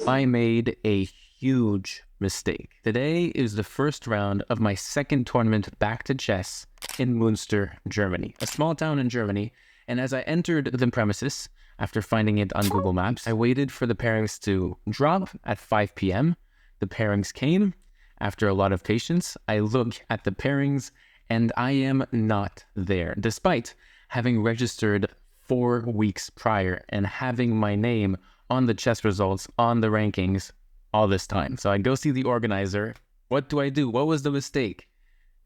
I made a huge mistake. Today is the first round of my second tournament back to chess in Münster, Germany, a small town in Germany. And as I entered the premises, after finding it on Google Maps, I waited for the pairings to drop at 5 p.m. The pairings came. After a lot of patience, I look at the pairings and I am not there, despite having registered 4 weeks prior and having my name on the chess results, on the rankings, all this time. So I go see the organizer. What do I do? What was the mistake?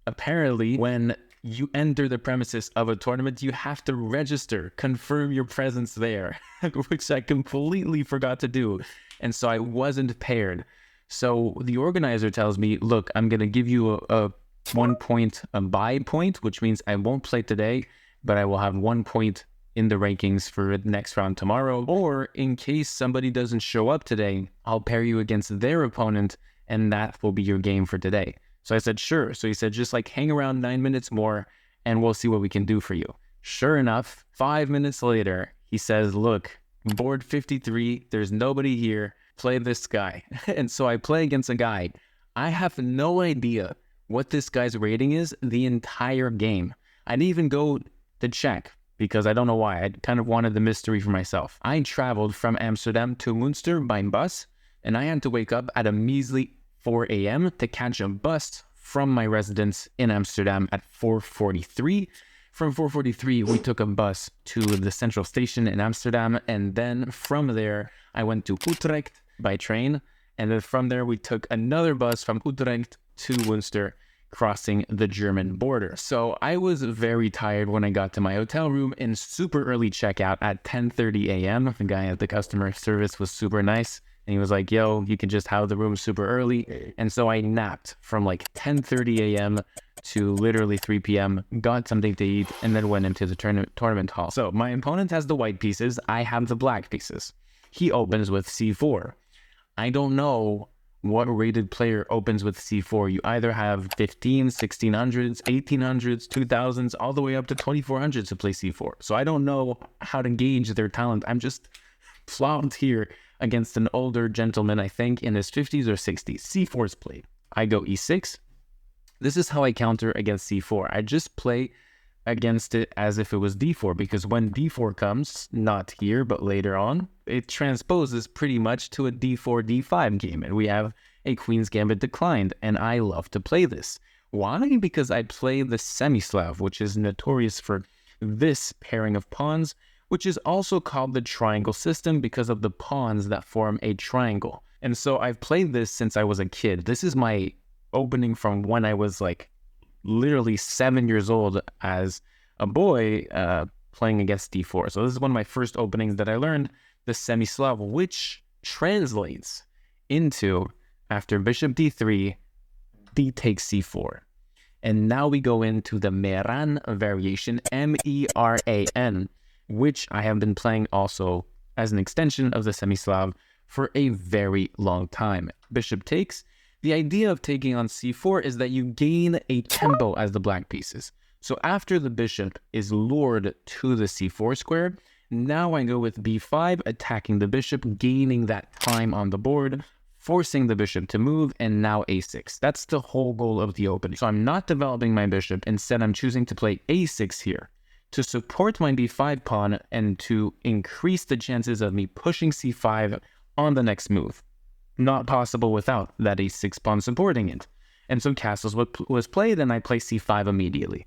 Apparently, when you enter the premises of a tournament, you have to register, confirm your presence there, which I completely forgot to do. And so I wasn't paired. So the organizer tells me, look, I'm going to give you a 1 point, a bye point, which means I won't play today, but I will have 1 point in the rankings for the next round tomorrow. Or in case somebody doesn't show up today, I'll pair you against their opponent and that will be your game for today. So I said, sure. So he said, just like hang around 9 minutes more and we'll see what we can do for you. Sure enough, 5 minutes later, he says, look, board 53, there's nobody here, play this guy. And so I play against a guy. I have no idea what this guy's rating is the entire game. I didn't even go to check because I don't know why. I kind of wanted the mystery for myself. I traveled from Amsterdam to Münster by bus, and I had to wake up at a measly 4 a.m. to catch a bus from my residence in Amsterdam at 4:43. From 4:43, we took a bus to the central station in Amsterdam, and then from there, I went to Utrecht by train, and then from there, we took another bus from Utrecht to Münster, crossing the German border. So I was very tired when I got to my hotel room in super early checkout at 10:30 a.m. The guy at the customer service was super nice. And he was like, yo, you can just have the room super early. And so I napped from like 10:30 a.m. to literally 3 p.m., got something to eat, and then went into the tournament hall. So my opponent has the white pieces. I have the black pieces. He opens with c4. I don't know what rated player opens with c4. You either have 15, 1600s, 1800s, 2000s, all the way up to 2400s to play c4. So I don't know how to gauge their talent. I'm just flopped here against an older gentleman, I think in his 50s or 60s. c4 is played. I go e6. This is how I counter against c4. I just play against it as if it was d4, because when d4 comes, not here, but later on, it transposes pretty much to a d4, d5 game, and we have a queen's gambit declined, and I love to play this. Why? Because I play the semi-Slav, which is notorious for this pairing of pawns, which is also called the triangle system because of the pawns that form a triangle. And so I've played this since I was a kid. This is my opening from when I was like literally 7 years old as a boy playing against d4. So this is one of my first openings that I learned the semi-Slav, which translates into, after bishop d3, d takes c4. And now we go into the Meran variation, M-E-R-A-N, which I have been playing also as an extension of the semi-Slav for a very long time. Bishop takes. The idea of taking on c4 is that you gain a tempo as the black pieces. So after the bishop is lured to the c4 square, now I go with b5, attacking the bishop, gaining that time on the board, forcing the bishop to move, and now a6. That's the whole goal of the opening. So I'm not developing my bishop. Instead, I'm choosing to play a6 here to support my b5 pawn and to increase the chances of me pushing c5 on the next move. Not possible without that a6 pawn supporting it. And so castles was played, and I play c5 immediately.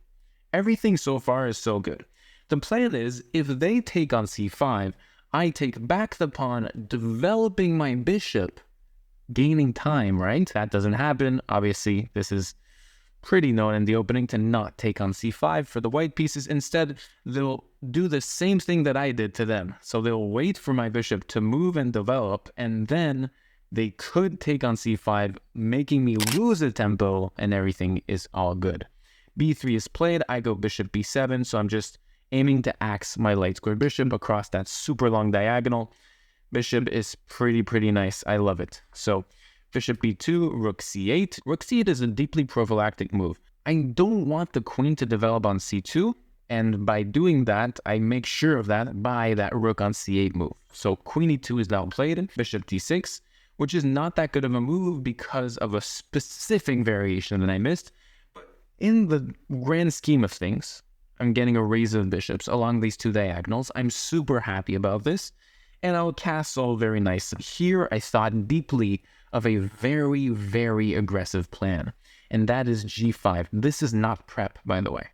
Everything so far is so good. The plan is, if they take on c5, I take back the pawn, developing my bishop, gaining time, right? That doesn't happen. Obviously, this is pretty known in the opening to not take on c5 for the white pieces. Instead, they'll do the same thing that I did to them. So they'll wait for my bishop to move and develop, and then they could take on c5, making me lose a tempo, and everything is all good. b3 is played. I go bishop b7, so I'm just aiming to axe my light square bishop across that super long diagonal. Bishop is pretty nice. I love it. So bishop b2, rook c8. Rook c8 is a deeply prophylactic move. I don't want the queen to develop on c2, and by doing that, I make sure of that by that rook on c8 move. So queen e2 is now played, bishop d6. which is not that good of a move because of a specific variation that I missed. But in the grand scheme of things, I'm getting a raise of bishops along these two diagonals. I'm super happy about this, and I'll castle very nicely. Here, I thought deeply of a very, very aggressive plan, and that is g5. This is not prep, by the way.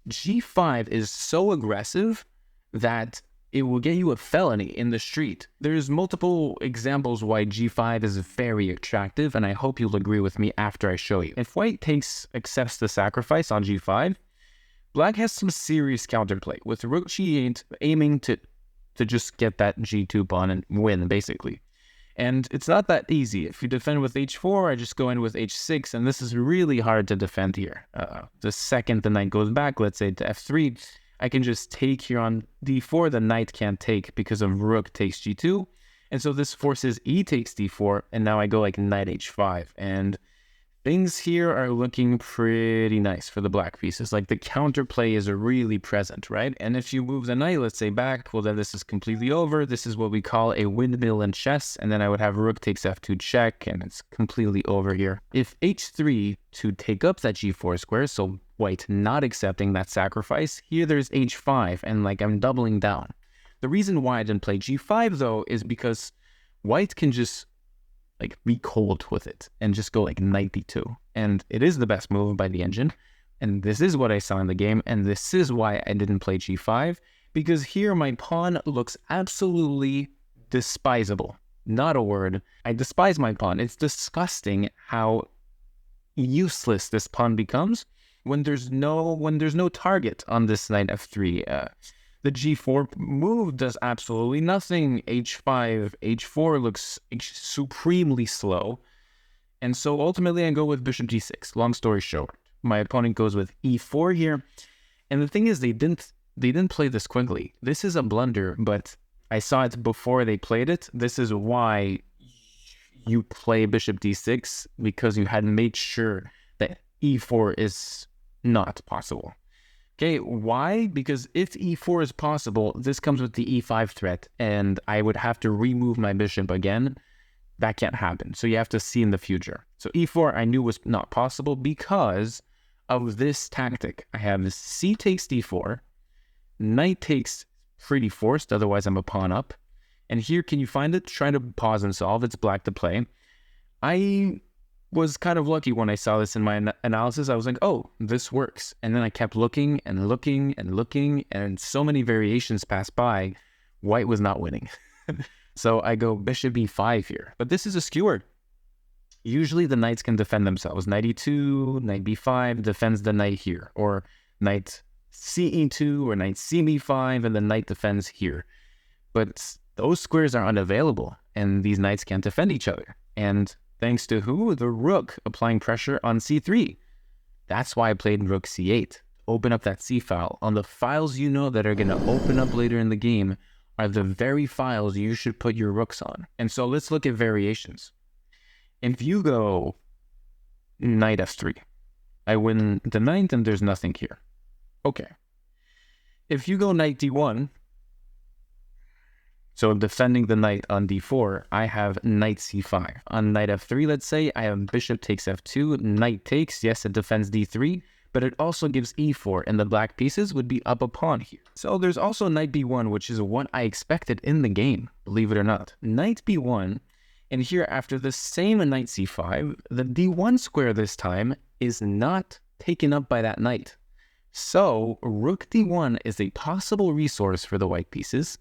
g5 is so aggressive that it will get you a felony in the street. There's multiple examples why g5 is very attractive, and I hope you'll agree with me after I show you. If white accepts the sacrifice on g5, black has some serious counterplay, with rook g8 aiming to just get that g2 pawn and win, basically. And it's not that easy. If you defend with h4, I just go in with h6, and this is really hard to defend here. The second the knight goes back, let's say to f3, I can just take here on d4. The knight can't take because of rook takes g2. And so this forces e takes d4, and now I go like knight h5. And things here are looking pretty nice for the black pieces. Like the counterplay is really present, right? And if you move the knight, let's say back, well then this is completely over. This is what we call a windmill in chess. And then I would have rook takes f2 check, and it's completely over here. If h3 to take up that g4 square, so white not accepting that sacrifice, here there's h5, and like I'm doubling down. The reason why I didn't play g5 though is because white can just like be cold with it and just go like knight b2. And it is the best move by the engine. And this is what I saw in the game. And this is why I didn't play g5, because here my pawn looks absolutely despisable. Not a word. I despise my pawn. It's disgusting how useless this pawn becomes when there's no target on this knight f3. The g4 move does absolutely nothing. h5, h4 looks supremely slow. And so ultimately I go with bishop g6. Long story short, my opponent goes with e4 here. And the thing is, they didn't play this quickly. This is a blunder, but I saw it before they played it. This is why you play bishop d6, because you had made sure that e4 is not possible. Okay, why? Because if e4 is possible, this comes with the e5 threat, and I would have to remove my bishop again. That can't happen. So you have to see in the future. So e4 I knew was not possible because of this tactic. I have c takes d4, knight takes pretty forced, otherwise I'm a pawn up. And here, can you find it? Try to pause and solve. It's black to play. I was kind of lucky when I saw this in my analysis. I was like, oh, this works. And then I kept looking and looking and looking, and so many variations passed by. White was not winning. So I go bishop e5 here. But this is a skewer. Usually the knights can defend themselves. Knight e2, knight b5 defends the knight here. Or knight ce2 or knight cb5, and the knight defends here. But those squares are unavailable, and these knights can't defend each other. And thanks to who? The rook applying pressure on c3. That's why I played rook c8. Open up that c file. On the files you know that are going to open up later in the game are the very files you should put your rooks on. And so let's look at variations. If you go knight f3, I win the knight and there's nothing here. Okay. If you go knight d1, so defending the knight on d4, I have knight c5. On knight f3, let's say, I have bishop takes f2, knight takes. Yes, it defends d3, but it also gives e4, and the black pieces would be up a pawn here. So there's also knight b1, which is what I expected in the game, believe it or not. Knight b1, and here after the same knight c5, the d1 square this time is not taken up by that knight. So rook d1 is a possible resource for the white pieces.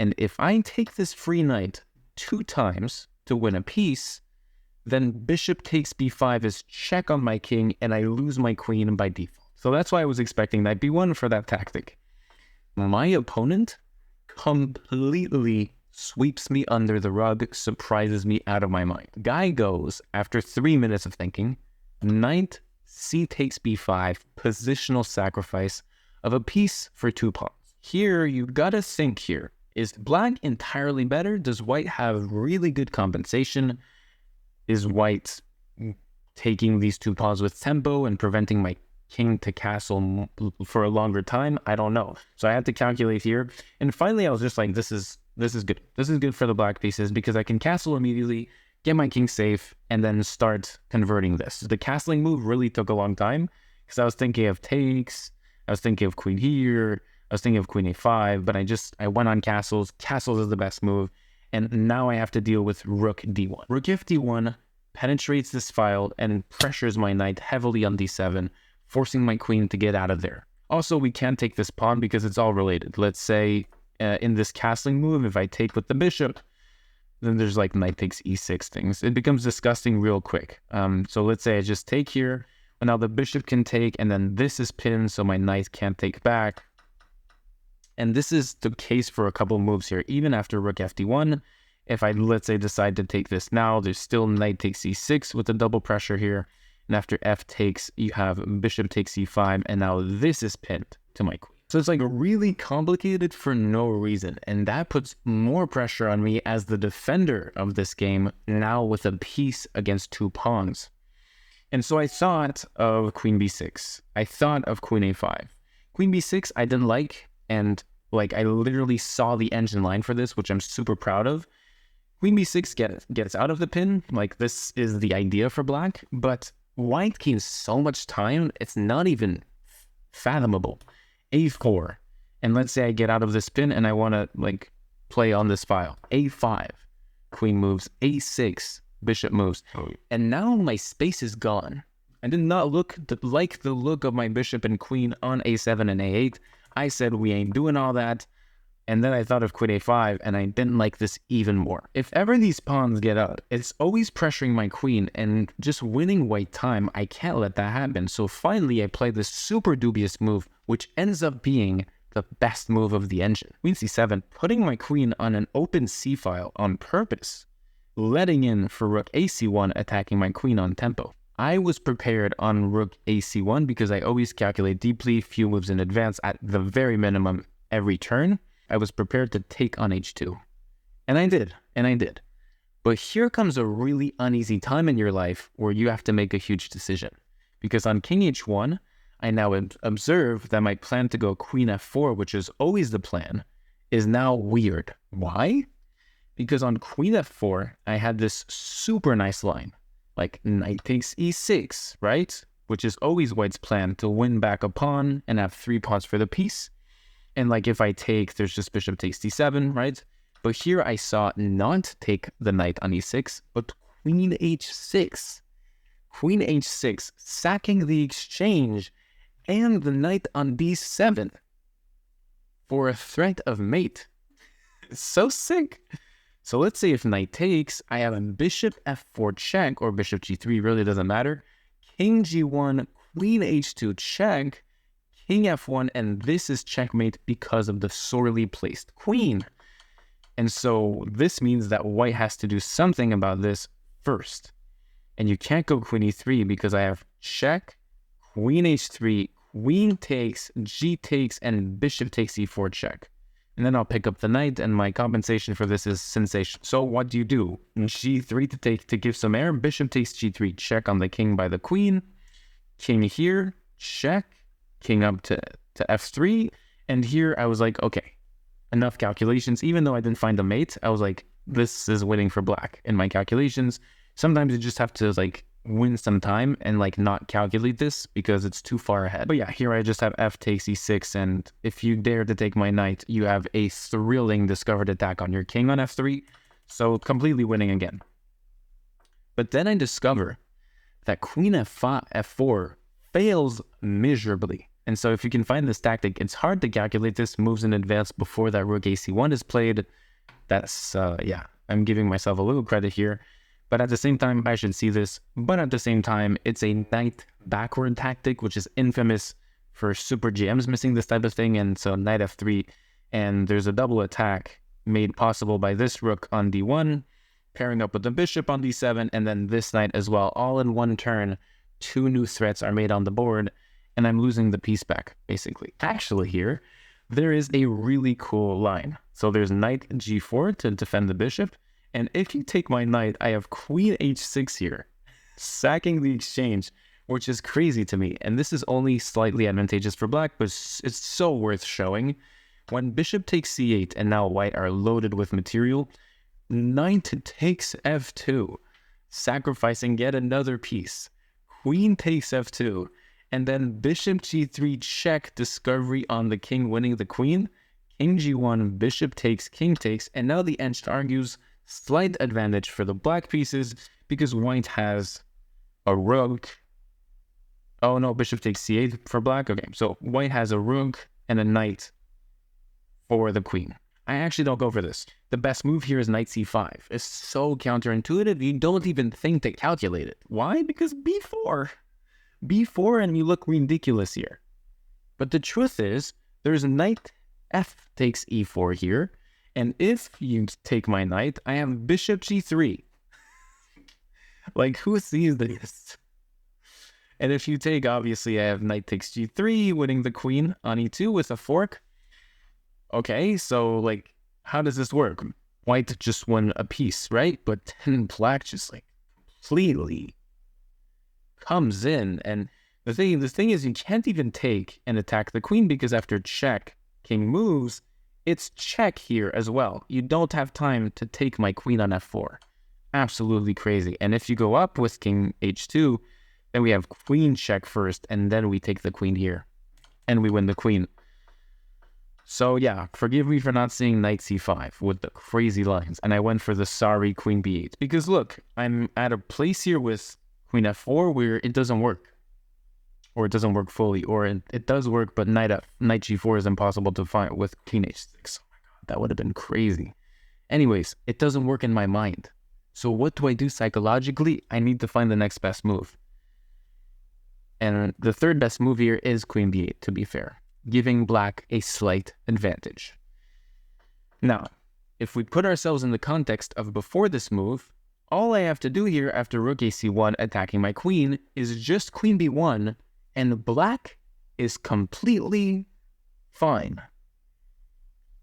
And if I take this free knight 2 times to win a piece, then bishop takes b5 is check on my king, and I lose my queen by default. So that's why I was expecting knight b1 for that tactic. My opponent completely sweeps me under the rug, surprises me out of my mind. Guy goes, after 3 minutes of thinking, knight c takes b5, positional sacrifice of a piece for 2 pawns. Here, you gotta think here. Is black entirely better? Does white have really good compensation? Is white taking these 2 pawns with tempo and preventing my king to castle for a longer time? I don't know. So I had to calculate here. And finally, I was just like, this is this is good. This is good for the black pieces because I can castle immediately, get my king safe, and then start converting this. The castling move really took a long time because I was thinking of takes, I was thinking of queen here, I was thinking of queen a5, but I went on castles. Castles is the best move, and now I have to deal with rook d1. Rook f d1 penetrates this file and pressures my knight heavily on d7, forcing my queen to get out of there. Also, we can't take this pawn because it's all related. Let's say in this castling move, if I take with the bishop, then there's like knight takes e6 things. It becomes disgusting real quick. So let's say I just take here, and now the bishop can take, and then this is pinned, so my knight can't take back. And this is the case for a couple moves here. Even after rook fd1, if I, let's say, decide to take this now, there's still knight takes e6 with the double pressure here. And after f takes, you have bishop takes e5, and now this is pinned to my queen. So it's like really complicated for no reason, and that puts more pressure on me as the defender of this game, now with a piece against 2 pawns. And so I thought of queen b6. I thought of queen a5. Queen b6 I didn't like, and like I literally saw the engine line for this, which I'm super proud of. Queen b6 gets out of the pin, like this is the idea for black, but white gains so much time, it's not even fathomable. a4, and let's say I get out of this pin and I want to like play on this file. a5, queen moves, a6, bishop moves, and now my space is gone. I did not like the look of my bishop and queen on a7 and a8. I said we ain't doing all that. And then I thought of queen a5, and I didn't like this even more. If ever these pawns get out, it's always pressuring my queen and just winning white time. I can't let that happen. So finally, I played this super dubious move, which ends up being the best move of the engine. Queen c7, putting my queen on an open c-file on purpose, letting in for rook ac1, attacking my queen on tempo. I was prepared on rook ac1 because I always calculate deeply, few moves in advance at the very minimum every turn. I was prepared to take on h2. And I did. But here comes a really uneasy time in your life where you have to make a huge decision. Because on king h1, I now observe that my plan to go queen f4, which is always the plan, is now weird. Why? Because on queen f4, I had this super nice line, like knight takes e6, right? Which is always white's plan to win back a pawn and have 3 pawns for the piece. And like if I take, there's just bishop takes d7, right? But here I saw not take the knight on e6, but queen h6. Queen h6, sacking the exchange and the knight on b7 for a threat of mate. It's so sick. So let's say if knight takes, I have a bishop f4 check, or bishop g3, really doesn't matter. King g1, queen h2 check, king f1, and this is checkmate because of the sorely placed queen. And so this means that white has to do something about this first. And you can't go queen e3 because I have check, queen h3, queen takes, g takes, and bishop takes e4 check. And then I'll pick up the knight, and my compensation for this is sensation. So what do? G3 to take to give some air, bishop takes g3, check on the king by the queen, king here, check, king up to f3, and here I was like, okay, enough calculations. Even though I didn't find a mate, I was like, this is winning for black in my calculations. Sometimes you just have to like win some time and like not calculate this because it's too far ahead. But yeah, here I just have f takes e6, and if you dare to take my knight, you have a thrilling discovered attack on your king on f3, so completely winning again. But then I discover that queen f4 fails miserably. And so if you can find this tactic, it's hard to calculate this moves in advance before that rook ac1 is played. That's, yeah, I'm giving myself a little credit here. But at the same time, I should see this. But at the same time, it's a knight backward tactic, which is infamous for super GMs missing this type of thing. And so knight f3, and there's a double attack made possible by this rook on d1, pairing up with the bishop on d7, and then this knight as well. All in one turn, 2 new threats are made on the board, and I'm losing the piece back, basically. Actually here, there is a really cool line. So there's knight g4 to defend the bishop, and if you take my knight, I have queen h6 here, sacking the exchange, which is crazy to me. And this is only slightly advantageous for black, but it's so worth showing. When bishop takes c8 and now white are loaded with material, knight takes f2, sacrificing yet another piece. Queen takes f2, and then bishop g3 check, discovery on the king, winning the queen. King g1, bishop takes, king takes, and now the edge argues slight advantage for the black pieces because white has a rook. Oh no, bishop takes c8 for black. Okay, so white has a rook and a knight for the queen. I actually don't go for this. The best move here is knight c5. It's so counterintuitive, you don't even think to calculate it. Why? Because b4. b4 and you look ridiculous here. But the truth is, there's knight f takes e4 here, and if you take my knight, I have bishop g3. Like, who sees this? And if you take, obviously, I have knight takes g3, winning the queen on e2 with a fork. Okay, so, like, how does this work? White just won a piece, right? But then black just, like, completely comes in. And the thing is, you can't even take and attack the queen because after check, king moves, it's check here as well. You don't have time to take my queen on f4. Absolutely crazy. And if you go up with king h2, then we have queen check first, and then we take the queen here, and we win the queen. So yeah, forgive me for not seeing knight c5 with the crazy lines, and I went for the sorry queen b8, because look, I'm at a place here with queen f4 where it doesn't work. Or it doesn't work fully, or it does work, but knight g4 is impossible to find with king h6. Oh my god, that would have been crazy. Anyways, it doesn't work in my mind. So what do I do psychologically? I need to find the next best move. And the third best move here is queen b8, to be fair, giving black a slight advantage. Now, if we put ourselves in the context of before this move, all I have to do here after rook ac1 attacking my queen is just queen b1, and black is completely fine.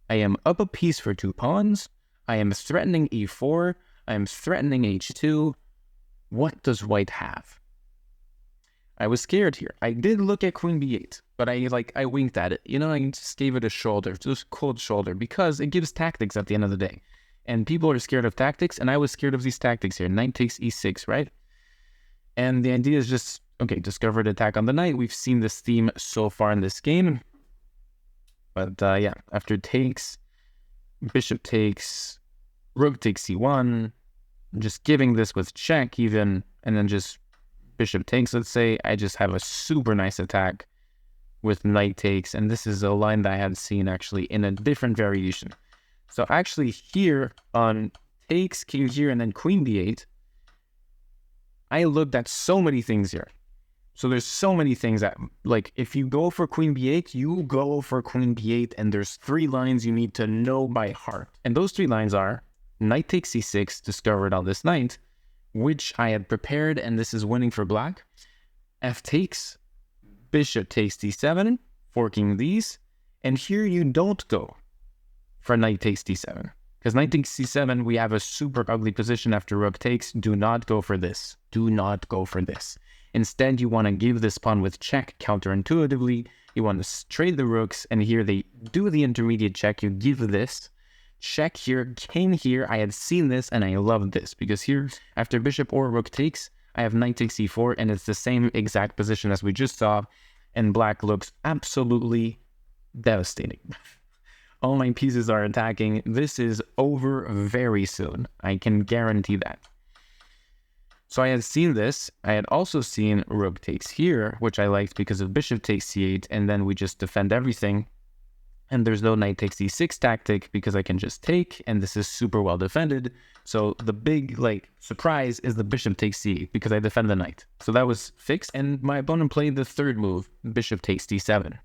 I am up a piece for 2 pawns. I am threatening e4. I am threatening h2. What does white have? I was scared here. I did look at queen b8, but I winked at it. You know, I just gave it a shoulder, just cold shoulder, because it gives tactics at the end of the day. And people are scared of tactics, and I was scared of these tactics here. Knight takes e6, right? And the idea is just, okay, discovered attack on the knight. We've seen this theme so far in this game. But yeah, after takes, bishop takes, rook takes c1, just giving this with check even, and then just bishop takes, let's say, I just have a super nice attack with knight takes. And this is a line that I had seen actually in a different variation. So actually here on takes, king here, and then queen b8, I looked at so many things here. So there's so many things that, like, if you go for queen b8, you go for queen b8, and there's 3 lines you need to know by heart. And those 3 lines are knight takes c6, discovered on this knight, which I had prepared, and this is winning for black. F takes, bishop takes d7, forking these, and here you don't go for knight takes d7. Because knight takes c7, we have a super ugly position after rook takes. Do not go for this. Do not go for this. Instead, you want to give this pawn with check counterintuitively. You want to trade the rooks, and here they do the intermediate check. You give this. Check here, king here. I had seen this, and I love this, because here, after bishop or rook takes, I have knight takes e4, and it's the same exact position as we just saw, and black looks absolutely devastating. All my pieces are attacking. This is over very soon. I can guarantee that. So I had seen this. I had also seen rook takes here, which I liked because of bishop takes c8, and then we just defend everything. And there's no knight takes e6 tactic because I can just take, and this is super well defended. So the big, surprise is the bishop takes c8 because I defend the knight. So that was fixed, and my opponent played the third move, bishop takes d7.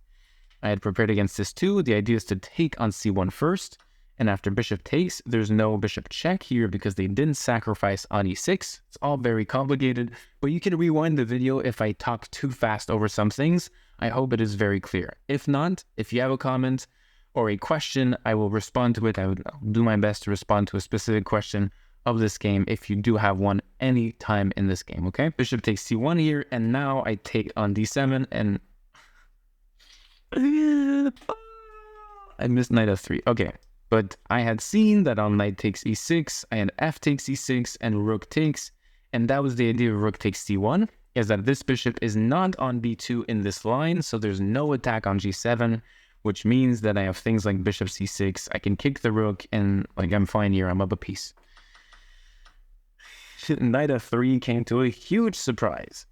I had prepared against this too. The idea is to take on c1 first, and after bishop takes, there's no bishop check here because they didn't sacrifice on e6. It's all very complicated, but you can rewind the video if I talk too fast over some things. I hope it is very clear. If not, if you have a comment or a question, I will respond to it. I would do my best to respond to a specific question of this game if you do have one any time in this game, okay? Bishop takes c1 here, and now I take on d7, and I missed knight f3. Okay. But I had seen that on knight takes e6, I had f takes e6, and rook takes. And that was the idea of rook takes c1, is that this bishop is not on b2 in this line, so there's no attack on g7, which means that I have things like bishop c6, I can kick the rook, and like I'm fine here, I'm up a piece. Knight f3 came to a huge surprise.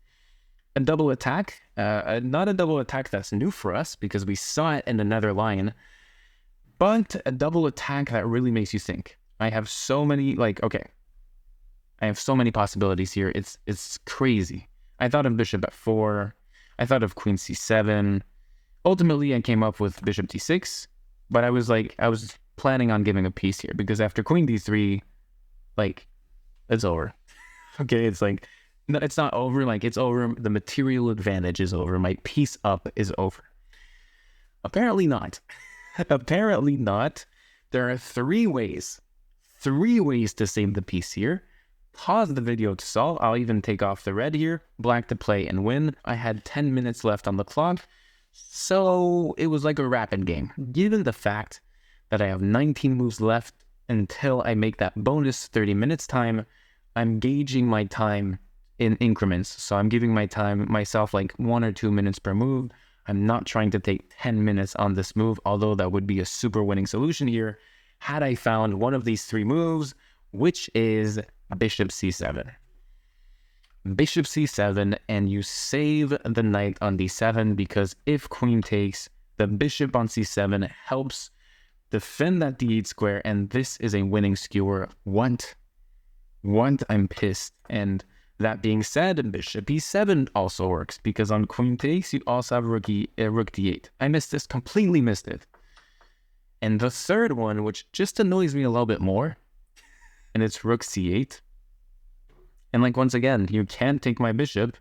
A double attack, not a double attack that's new for us, because we saw it in another line, but a double attack that really makes you think. I have so many, I have so many possibilities here. It's crazy. I thought of bishop f4. I thought of queen c7. Ultimately, I came up with bishop d6, but I was planning on giving a piece here because after queen d3, it's over. Okay, it's no, it's not over. It's over. The material advantage is over. My piece up is over. Apparently not. Apparently not. There are three ways to save the piece here. Pause the video to solve. I'll even take off the red here. Black to play and win. I had 10 minutes left on the clock, so it was like a rapid game. Given the fact that I have 19 moves left until I make that bonus 30 minutes time, I'm gauging my time in increments. So I'm giving myself 1 or 2 minutes per move. I'm not trying to take 10 minutes on this move, although that would be a super winning solution here had I found one of these three moves, which is bishop c7. Bishop c7, and you save the knight on d7, because if queen takes, the bishop on c7 helps defend that d8 square, and this is a winning skewer. What? I'm pissed. And that being said, bishop e7 also works, because on queen takes, you also have rook d8. I missed this, completely missed it. And the third one, which just annoys me a little bit more, and it's rook c8. And once again, you can't take my bishop,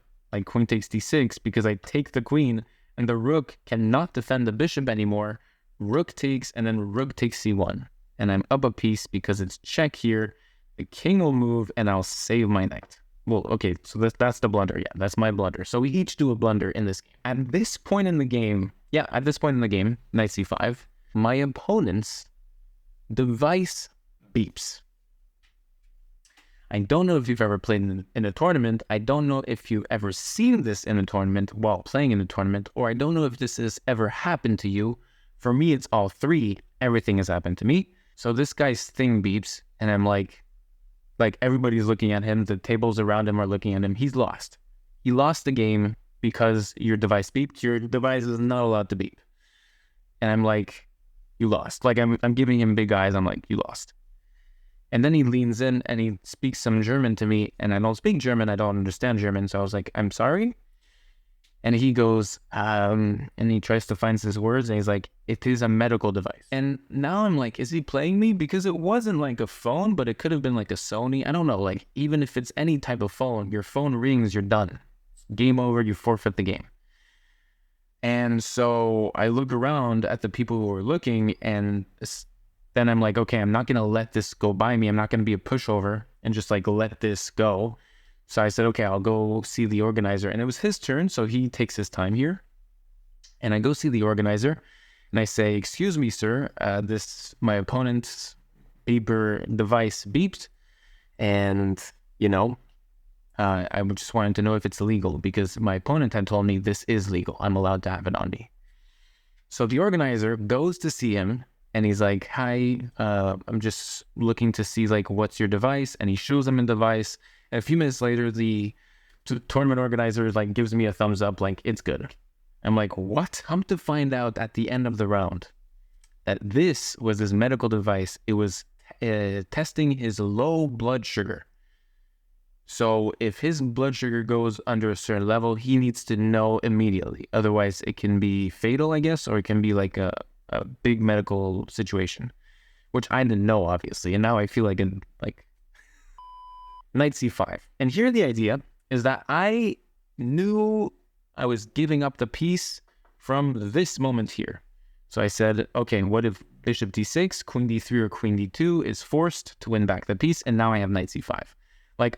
queen takes d6, because I take the queen, and the rook cannot defend the bishop anymore. Rook takes, and then rook takes c1. And I'm up a piece because it's check here. The king will move, and I'll save my knight. Well, okay, so that's the blunder. Yeah, that's my blunder. So we each do a blunder in this game. At this point in the game, knight c5, my opponent's device beeps. I don't know if you've ever played in a tournament. I don't know if you've ever seen this in a tournament while playing in a tournament, or I don't know if this has ever happened to you. For me, it's all three. Everything has happened to me. So this guy's thing beeps, and I'm like everybody's looking at him. The tables around him are looking at him. He's lost. He lost the game because your device beeped. Your device is not allowed to beep. And I'm like, you lost. I'm giving him big eyes. I'm like, you lost. And then he leans in and he speaks some German to me, and I don't speak German. I don't understand German. So I was like, I'm sorry. And he goes, and he tries to find his words, and he's like, it is a medical device. And now I'm like, is he playing me? Because it wasn't like a phone, but it could have been like a Sony. I don't know. Even if it's any type of phone, your phone rings, you're done. Game over, you forfeit the game. And so I look around at the people who are looking, and then I'm like, okay, I'm not going to let this go by me. I'm not going to be a pushover and just let this go. So I said, okay, I'll go see the organizer. And it was his turn, so he takes his time here. And I go see the organizer, and I say, excuse me, sir, my opponent's beeper device beeped. And, I just wanted to know if it's legal, because my opponent had told me this is legal. I'm allowed to have it on me. So the organizer goes to see him, and he's like, hi, I'm just looking to see, what's your device? And he shows him a device. And a few minutes later, the tournament organizer, gives me a thumbs up, it's good. I'm like, what? I'm to find out at the end of the round that this was his medical device. It was testing his low blood sugar. So if his blood sugar goes under a certain level, he needs to know immediately. Otherwise, it can be fatal, I guess, or it can be a big medical situation, which I didn't know, obviously. And now I feel like knight c5. And here the idea is that I knew I was giving up the piece from this moment here. So I said, okay, what if bishop d6, queen d3, or queen d2 is forced to win back the piece, and now I have knight c5.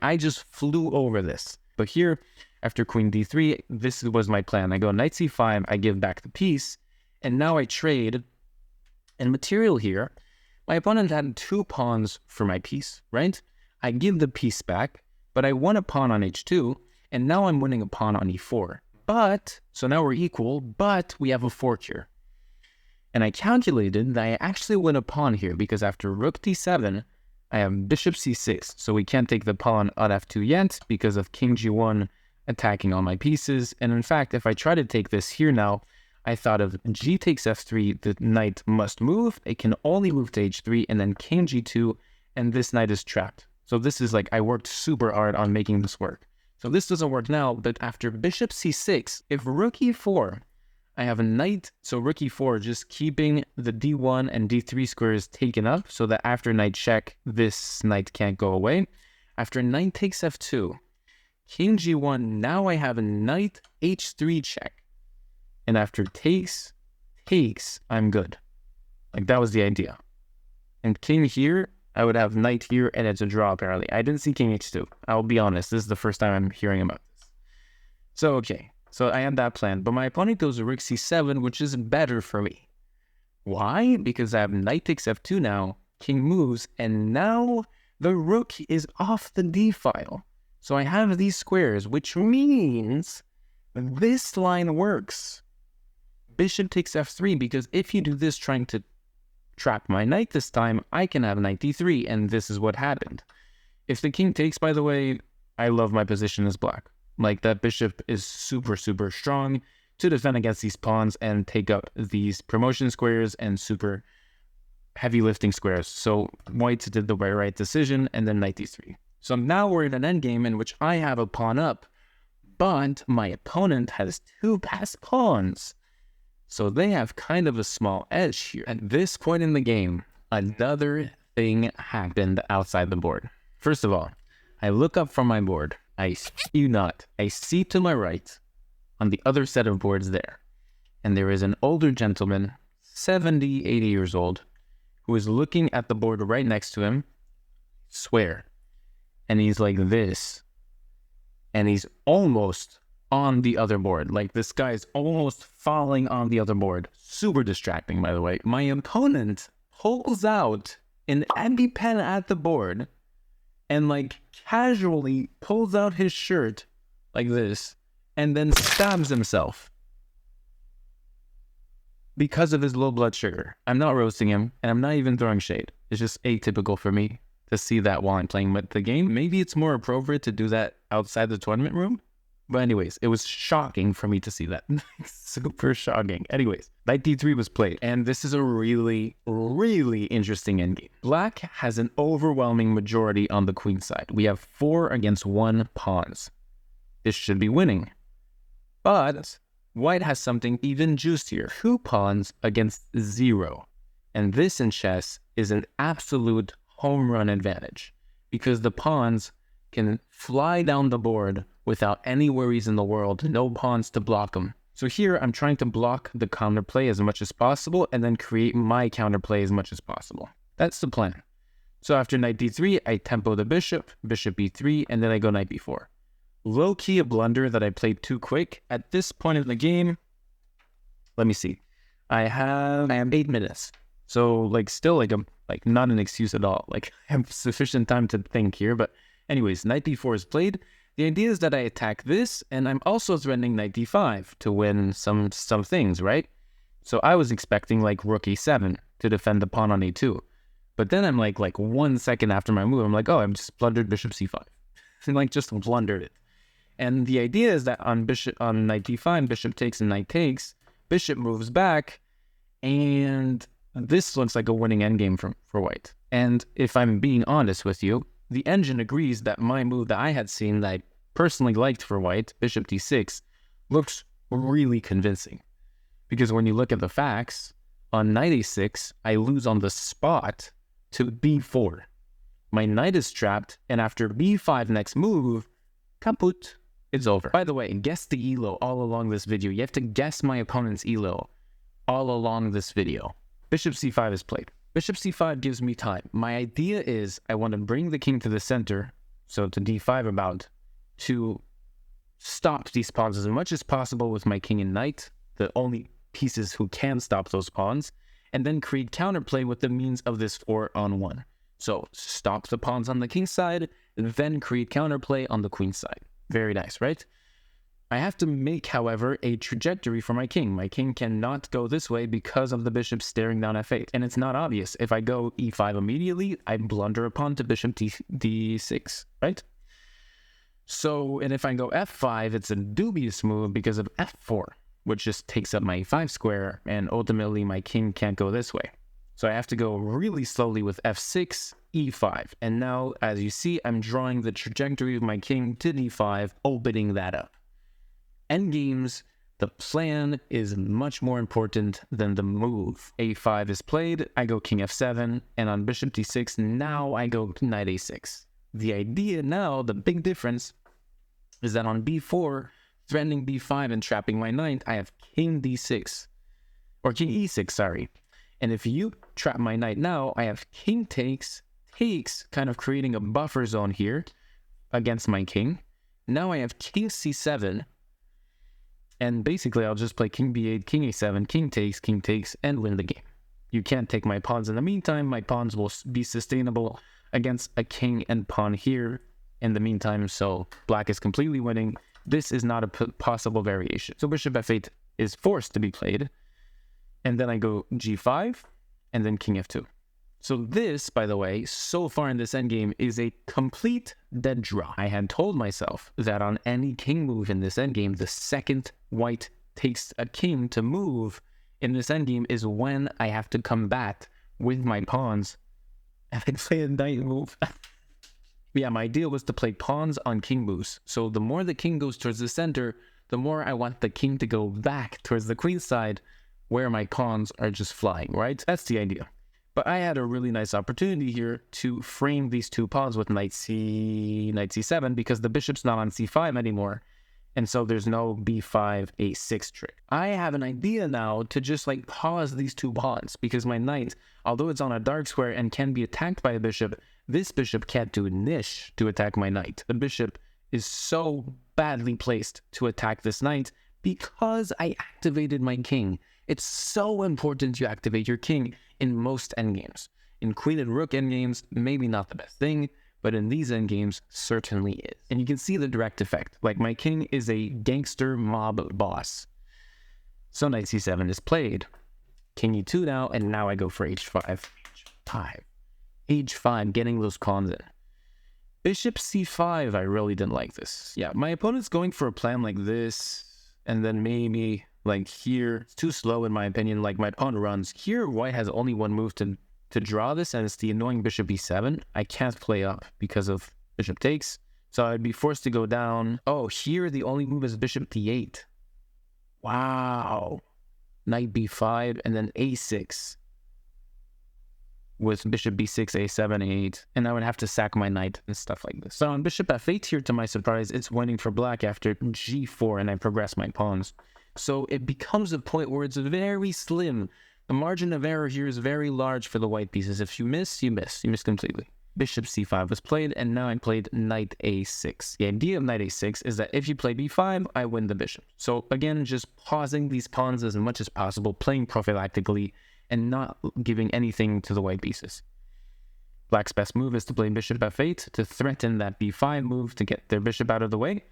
I just flew over this. But here, after queen d3, this was my plan. I go knight c5, I give back the piece, and now I trade And material here, my opponent had 2 pawns for my piece, right? I give the piece back, but I won a pawn on h2, and now I'm winning a pawn on e4. But, so now we're equal, but we have a fork here. And I calculated that I actually win a pawn here, because after rook d7, I have bishop c6, so we can't take the pawn on f2 yet, because of king g1 attacking all my pieces. And in fact, if I try to take this here now, I thought of g takes f3, the knight must move, it can only move to h3, and then king g2, and this knight is trapped. So this is like, I worked super hard on making this work. So this doesn't work now, but after bishop c6, if rook e4, I have a knight, so rook e4, just keeping the d1 and d3 squares taken up, so that after knight check, this knight can't go away. After knight takes f2, king g1, now I have a knight h3 check. And after takes, I'm good. Like, that was the idea. And king here, I would have knight here, and it's a draw, apparently. I didn't see king h2. I'll be honest, this is the first time I'm hearing about this. So, okay. So I had that plan, but my opponent goes to rook c7, which is better for me. Why? Because I have knight takes f2 now, king moves, and now the rook is off the d file. So I have these squares, which means this line works. Bishop takes f3, because if you do this trying to trap my knight this time, I can have knight d3, and this is what happened. If the king takes, by the way, I love my position as black. Like, that bishop is super, super strong to defend against these pawns and take up these promotion squares and super heavy lifting squares. So white did the right decision, and then knight d3. So now we're in an endgame in which I have a pawn up, but my opponent has 2 passed pawns. So they have kind of a small edge here. At this point in the game, another thing happened outside the board. First of all, I look up from my board. I see to my right, on the other set of boards there, and there is an older gentleman, 70, 80 years old, who is looking at the board right next to him, swear, and he's like this, and he's almost on the other board. Like, this guy is almost falling on the other board. Super distracting, by the way. My opponent pulls out an EpiPen at the board, and like casually pulls out his shirt like this and then stabs himself because of his low blood sugar. I'm not roasting him, and I'm not even throwing shade. It's just atypical for me to see that while I'm playing the game. Maybe it's more appropriate to do that outside the tournament room. But anyways, it was shocking for me to see that. Super shocking. Anyways, knight d3 was played, and this is a really, really interesting endgame. Black has an overwhelming majority on the queen side. We have 4 against 1 pawns. This should be winning. But white has something even juicier. 2 pawns against 0. And this in chess is an absolute home run advantage, because the pawns can fly down the board without any worries in the world, no pawns to block them. So here I'm trying to block the counterplay as much as possible and then create my counterplay as much as possible. That's the plan. So after knight d3, I tempo the bishop, bishop b3, and then I go knight b4. Low-key a blunder that I played too quick. At this point in the game, let me see. I have 8 minutes. So like still like not an excuse at all. Like, I have sufficient time to think here, but anyways, knight b4 is played. The idea is that I attack this, and I'm also threatening knight d5 to win some things, right? So I was expecting like rook e7 to defend the pawn on a2. But then I'm like 1 second after my move, I'm like, oh, I've just blundered bishop c5. And like just blundered it. And the idea is that on knight d5, bishop takes and knight takes, bishop moves back, and this looks like a winning endgame for white. And if I'm being honest with you, the engine agrees that my move that I had seen that I personally liked for white, bishop d6, looks really convincing. Because when you look at the facts, on knight a6, I lose on the spot to b4. My knight is trapped, and after b5 next move, kaput, it's over. By the way, guess the elo all along this video. You have to guess my opponent's elo all along this video. Bishop c5 is played. Bishop c5 gives me time. My idea is I want to bring the king to the center, so to d5 about, to stop these pawns as much as possible with my king and knight, the only pieces who can stop those pawns. and then create counterplay with the means of this 4-on-1. So stop the pawns on the king side, then create counterplay on the queen side. Very nice, right? I have to make, however, a trajectory for my king. My king cannot go this way because of the bishop staring down f8. And it's not obvious. If I go e5 immediately, I blunder a pawn to bishop d6, right? So, and if I go f5, it's a dubious move because of f4, which just takes up my e5 square, and ultimately my king can't go this way. So I have to go really slowly with f6, e5. And now, as you see, I'm drawing the trajectory of my king to d5, opening that up. Endgames, the plan is much more important than the move. a5 is played, I go king f7, and on bishop d6, now I go knight a6. The idea now, the big difference, is that on b4, threatening b5 and trapping my knight, I have king d6, or king e6, sorry. And if you trap my knight now, I have king takes, kind of creating a buffer zone here against my king. Now I have king c7, and basically I'll just play king b8, king a7, king takes, and win the game. You can't take my pawns in the meantime. My pawns will be sustainable against a king and pawn here in the meantime, so black is completely winning. This is not a possible variation. So bishop f8 is forced to be played, and then I go g5, and then king f2. So this, by the way, so far in this endgame is a complete dead draw. I had told myself that on any king move in this endgame, the second white takes a king to move in this endgame is when I have to combat with my pawns and then play a knight move. Yeah, my idea was to play pawns on king moves. So the more the king goes towards the center, the more I want the king to go back towards the queen side where my pawns are just flying, right? That's the idea. But I had a really nice opportunity here to frame these two pawns with knight c7 because the bishop's not on c5 anymore. And so there's no b5, a6 trick. I have an idea now to just like pause these two pawns because my knight, although it's on a dark square and can be attacked by a bishop, this bishop can't do niche to attack my knight. The bishop is so badly placed to attack this knight because I activated my king. It's so important you activate your king in most endgames. In queen and rook endgames, maybe not the best thing, but in these endgames, certainly is. And you can see the direct effect. Like my king is a gangster mob boss. So knight c7 is played. King e2 now, and now I go for h5. h5, getting those pawns in. Bishop c5, I really didn't like this. Yeah, my opponent's going for a plan like this, and then maybe like here. It's too slow in my opinion. Like my pawn runs. Here, white has only one move to draw this, and it's the annoying bishop e7. I can't play up because of bishop takes, so I'd be forced to go down. Oh, here the only move is bishop d8. Wow. Knight b5, and then a6 with bishop b6, a7, a8, and I would have to sack my knight and stuff like this. So on bishop f8 here, to my surprise, it's winning for black after g4, and I progress my pawns. So it becomes a point where it's very slim. The margin of error here is very large for the white pieces. If you miss, you miss. You miss completely. Bishop c5 was played, and now I played knight a6. The idea of knight a6 is that if you play b5, I win the bishop. So again, just pausing these pawns as much as possible, playing prophylactically, and not giving anything to the white pieces. Black's best move is to play bishop f8 to threaten that b5 move to get their bishop out of the way.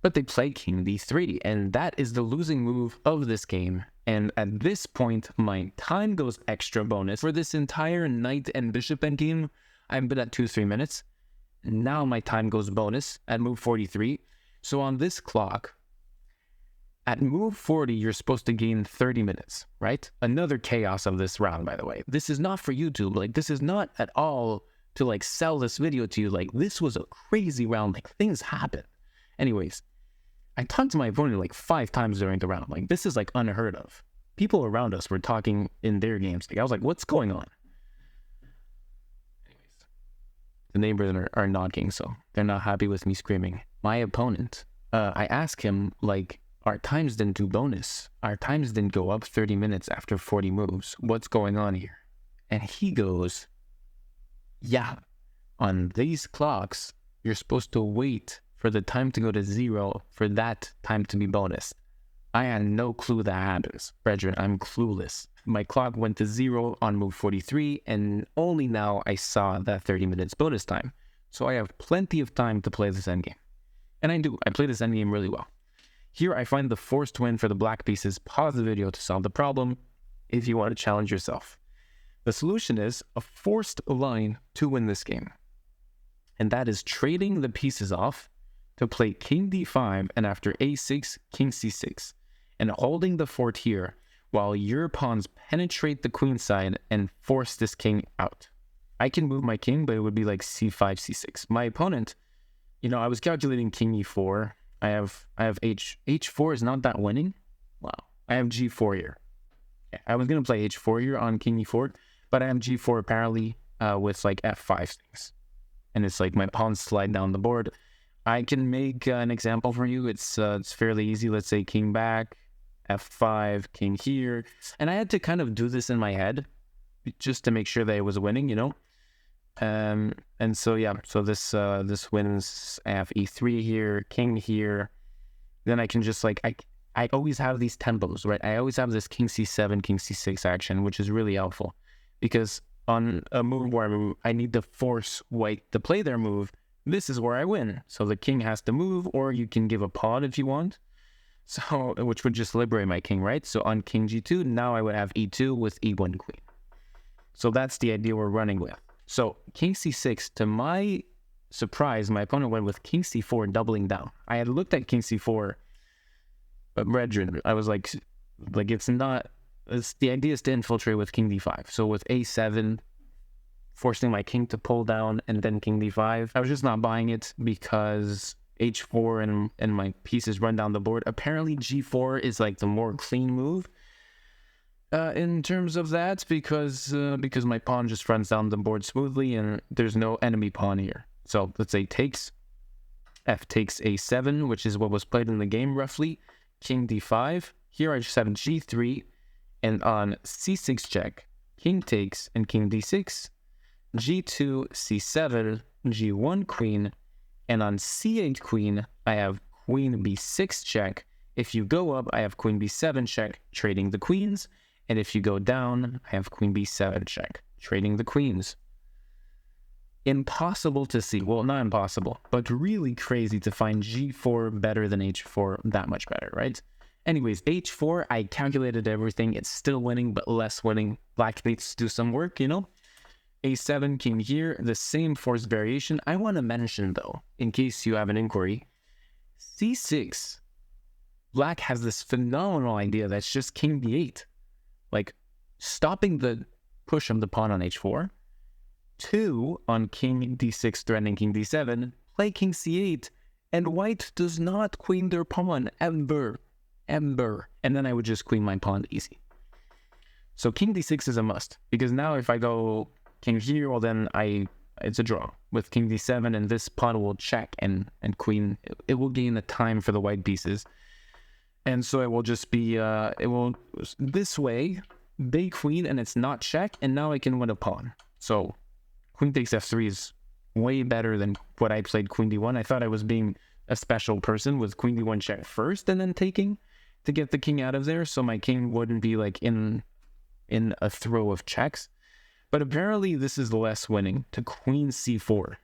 But they play king d3, and that is the losing move of this game. And at this point, my time goes extra bonus. For this entire knight and bishop endgame, I've been at 2-3 minutes. Now my time goes bonus at move 43. So on this clock, at move 40, you're supposed to gain 30 minutes, right? Another chaos of this round, by the way. This is not for YouTube. Like, this is not at all to, like, sell this video to you. Like, this was a crazy round. Like, things happen. Anyways, I talked to my opponent like 5 times during the round. Like, this is like unheard of. People around us were talking in their games. Like, I was like, what's going on? Anyways, the neighbors are knocking, so they're not happy with me screaming. My opponent, I asked him, like, our times didn't do bonus. Our times didn't go up 30 minutes after 40 moves. What's going on here? And he goes, yeah, on these clocks, you're supposed to wait for the time to go to 0 for that time to be bonus. I had no clue that happens. Brethren, I'm clueless. My clock went to 0 on move 43, and only now I saw that 30 minutes bonus time. So I have plenty of time to play this endgame. And I do. I play this endgame really well. Here I find the forced win for the black pieces. Pause the video to solve the problem if you want to challenge yourself. The solution is a forced line to win this game. And that is trading the pieces off to play king d5 and after a6, king c6. And holding the fort here while your pawns penetrate the queen side and force this king out. I can move my king, but it would be like c5, c6. My opponent, I was calculating king e4. I have h4 is not that winning. Wow. I have g4 here. Yeah, I was going to play h4 here on king e4, but I have g4 apparently with like f5 things. And it's like my pawns slide down the board. I can make an example for you. It's fairly easy. Let's say king back, f5, king here. And I had to kind of do this in my head just to make sure that it was winning, And so, yeah, so this wins. I have e3 here, king here. Then I can just I always have these tempos, right? I always have this king c7, king c6 action, which is really helpful because on a move where I need to force white to play their move, this is where I win. So the king has to move, or you can give a pawn if you want. So, which would just liberate my king, right? So on king g2, now I would have e2 with e1 queen. So that's the idea we're running with. So king c6, to my surprise, my opponent went with king c4 doubling down. I had looked at king c4, but brethren, I was like the idea is to infiltrate with king d5. So with a7, forcing my king to pull down and then king d5. I was just not buying it because h4 and my pieces run down the board. Apparently g4 is like the more clean move in terms of that because my pawn just runs down the board smoothly and there's no enemy pawn here. So let's say f takes a7, which is what was played in the game roughly. King d5. Here I just have g3, and on c6 check, king takes and king d6, g2, c7, g1 queen, and on c8 queen, I have queen b6 check. If you go up, I have queen b7 check, trading the queens, and if you go down, I have queen b7 check, trading the queens. Impossible to see, well, not impossible, but really crazy to find g4 better than h4, that much better, right? Anyways, h4, I calculated everything. It's still winning, but less winning. Black needs to do some work, a7 king here, the same force variation. I want to mention, though, in case you have an inquiry, c6, black has this phenomenal idea that's just king b8. Like, stopping the push of the pawn on h4. 2 on king d6 threatening king d7, play king c8, and white does not queen their pawn, ever. And then I would just queen my pawn easy. So king d6 is a must, because now if I go king here, well then it's a draw with king d7, and this pawn will check and queen. It will gain the time for the white pieces, and so it will just be this way they queen and it's not check, and now I can win a pawn. So queen takes f3 is way better than what I played queen d1. I thought I was being a special person with queen d1 check first and then taking to get the king out of there, so my king wouldn't be like in a throw of checks. But apparently this is less winning, to queen c4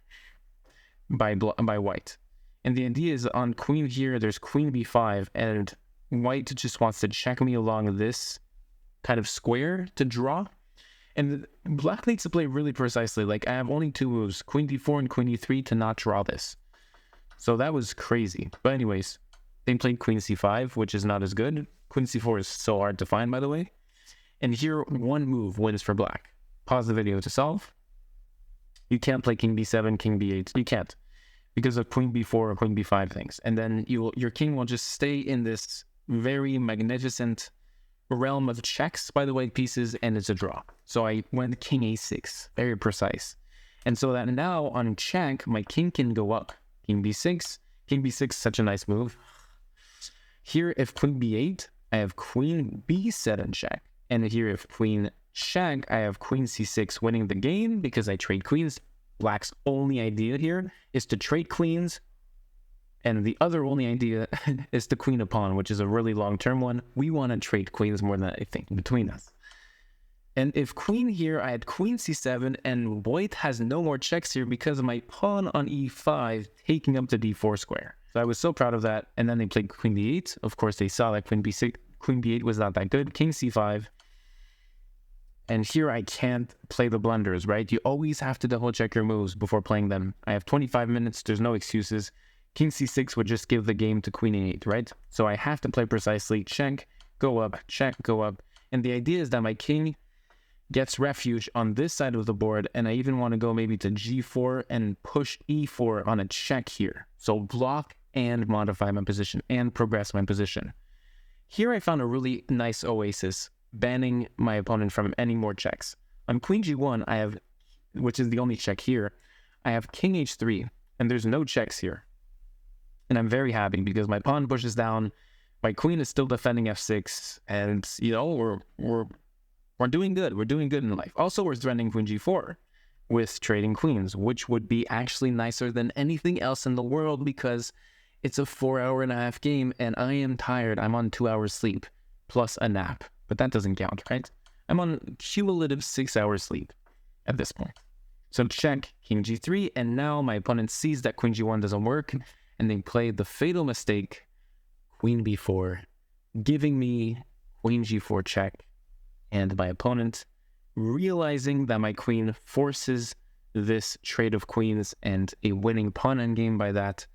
by white. And the idea is on queen here, there's queen b5, and white just wants to check me along this kind of square to draw. And black needs to play really precisely. Like, I have only 2 moves, queen d4 and queen e3, to not draw this. So that was crazy. But anyways, they played queen c5, which is not as good. Queen c4 is so hard to find, by the way. And here, one move wins for black. Pause the video to solve. You can't play king b7, king b8. You can't, because of queen b4 or queen b5 things. And then your king will just stay in this very magnificent realm of checks by the white pieces, and it's a draw. So I went king a6, very precise. And so that now on check, my king can go up. King b6, such a nice move. Here, if queen b8, I have queen b7 check. And here, if queen check, I have queen c6 winning the game because I trade queens. Black's only idea here is to trade queens, And the other only idea is to queen a pawn, which is a really long-term one. We want to trade queens more than anything between us. And if queen here, I had queen c7, and white has no more checks here because of my pawn on e5 taking up the d4 square. So I was so proud of that. And then they played queen d8. Of course, they saw that queen b8 was not that good. King c5. And here I can't play the blunders, right? You always have to double check your moves before playing them. I have 25 minutes. There's no excuses. King c6 would just give the game to queen e8, right? So I have to play precisely. Check, go up, check, go up. And the idea is that my king gets refuge on this side of the board, and I even want to go maybe to g4 and push e4 on a check here. So block and modify my position and progress my position. Here I found a really nice oasis, banning my opponent from any more checks. On queen g1, I have, which is the only check here, I have king h3, and there's no checks here. And I'm very happy because my pawn pushes down, my queen is still defending f6, and, you know, we're doing good. We're doing good in life. Also, we're threatening queen g4 with trading queens, which would be actually nicer than anything else in the world because it's a 4.5-hour game, and I am tired. I'm on 2 hours sleep plus a nap, but that doesn't count, right? I'm on cumulative 6 hours sleep at this point. So check, king g3, and now my opponent sees that queen g1 doesn't work, and they play the fatal mistake, queen b4, giving me queen g4 check. And my opponent, realizing that my queen forces this trade of queens and a winning pawn endgame by that,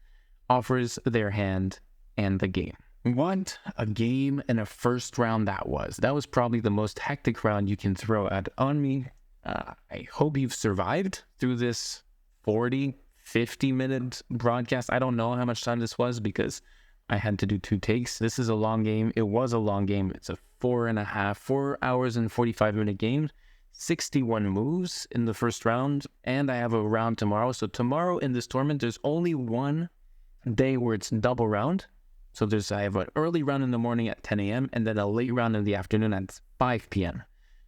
offers their hand and the game. What a game and a first round that was. That was probably the most hectic round you can throw on me. I hope you've survived through this 40, 50-minute broadcast. I don't know how much time this was because I had to do 2 takes. This is a long game. It was a long game. It's a 4 hours and 45-minute game. 61 moves in the first round. And I have a round tomorrow. So tomorrow in this tournament, there's only one day where it's double round. So I have an early round in the morning at 10 a.m. and then a late round in the afternoon at 5 p.m.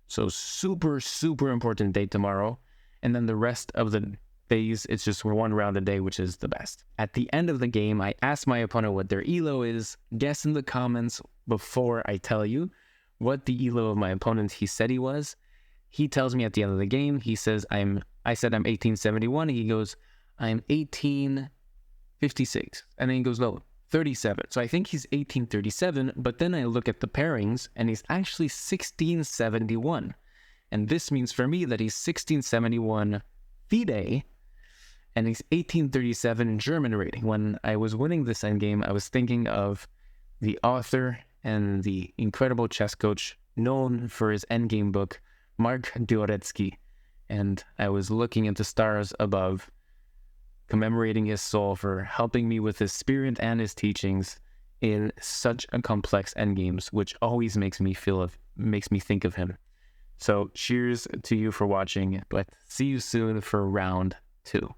So super, super important day tomorrow. And then the rest of the days, it's just 1 round a day, which is the best. At the end of the game, I asked my opponent what their elo is. Guess in the comments before I tell you what the elo of my opponent he said he was. He tells me at the end of the game, he says, I said I'm 1871. He goes, I'm 1856. And then he goes, no, 37. So I think he's 1837, but then I look at the pairings and he's actually 1671. And this means for me that he's 1671 FIDE, and he's 1837 German rating. When I was winning this endgame, I was thinking of the author and the incredible chess coach known for his endgame book, Mark Dioretzky. And I was looking at the stars above, commemorating his soul for helping me with his spirit and his teachings in such a complex endgames, which always makes me think of him. So cheers to you for watching, but see you soon for round 2.